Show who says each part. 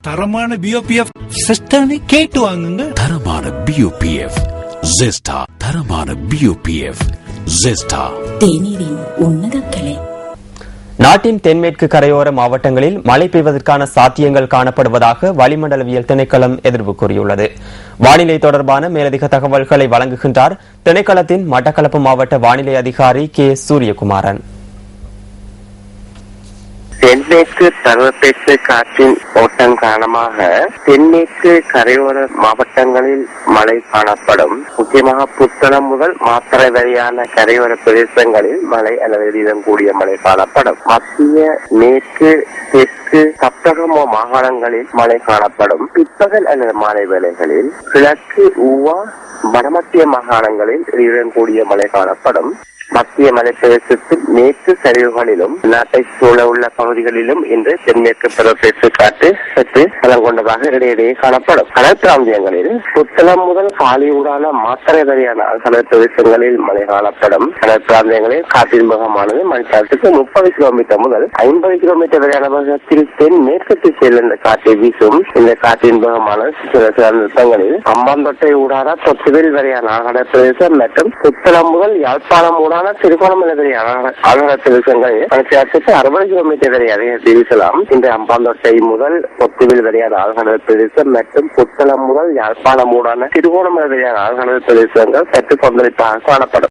Speaker 1: தரமான பிஓபிஎஃப் சிஸ்டர்னே கேட்டு வாங்குங்க.
Speaker 2: தரமான பிஓபிஎஃப் ஜெஸ்டா. தரமான பிஓபிஎஃப் ஜெஸ்டா.
Speaker 3: தேநீரின் உன்னத கிளை.
Speaker 4: நாட்டின் தென்மேற்கு கரையோர மாவட்டங்களில் மழை பெய்வதற்கான சாத்தியங்கள் காணப்படுவதாக வளிமண்டலவியல் திணைக்களம் எதிர்ப்பு கூறியுள்ளது. வானிலை தொடர்பான மேலதிக தகவல்களை வழங்குகின்றார் திணைக்களத்தின் மட்டக்களப்பு மாவட்ட வானிலை அதிகாரி கே சூரியகுமாரன்.
Speaker 5: தென்மேற்கு பருவப்பேச்சு காற்றின் ஓட்டம் காரணமாக தென்மேற்கு கரையோர மாவட்டங்களில் மழை காணப்படும். முக்கியமாக புத்தளம் முதல் மாத்தறை வரையான கரையோர பிரதேசங்களில் மழை அல்லது கூடிய மழை காணப்படும். மத்திய மேற்கு தெற்கு சப்தகமோ மாகாணங்களில் மழை காணப்படும். பிற்பகல் அல்லது மாலை வேளைகளில் கிழக்கு ஊவா வடமத்திய மாகாணங்களில் இடியுடன் கூடிய மழை காணப்படும். மத்திய மலைப்பிரதேசத்தில் மேற்கு சரிவுகளிலும் நாட்டை சூழ உள்ள பகுதிகளிலும் இன்று தென்மேற்கு பருவப்பேச்சு காற்று சற்று பலம் கொண்டதாக இடையிடையே காணப்படும். கடல் பிராந்தியங்களில் புத்தளம் முதல் காலியூடான மாத்தறை வரையான கடல் பிரதேசங்களில் மழை காணப்படும். கடல் பிராந்தியங்களில் காற்றின் வேகமானது மணிக்காலத்துக்கு 30 கிலோமீட்டர் முதல் 50 கிலோமீட்டர் வரையான வேகத்தில் தென்மேற்கு திசையில் இந்த காற்றை வீசும். இந்த காற்றின் வேகமானது சில நிறுத்தங்களில் அம்பாந்தொட்டை ஊடான தொத்துவில் வரையான கடல் பிரதேசம் மற்றும் புத்தளம் முதல் யாழ்ப்பாணம் ஊடான திருகோணமலை வரையான ஆழ்கடல் பிரதேசங்களில் 60 கிலோமீட்டர் வரை அதிகரித்து வீசலாம். இந்த அம்பாந்தொட்டை முதல் தொத்துவில் வரையான ஆழ்கடல் பிரதேசம் மற்றும் புத்தளம் முதல் யாழ்ப்பாணம் ஊடான திருகோணமலை வரையான ஆழ்கடல் பிரதேசங்கள் சற்று கொந்தளிப்பாக காணப்படும்.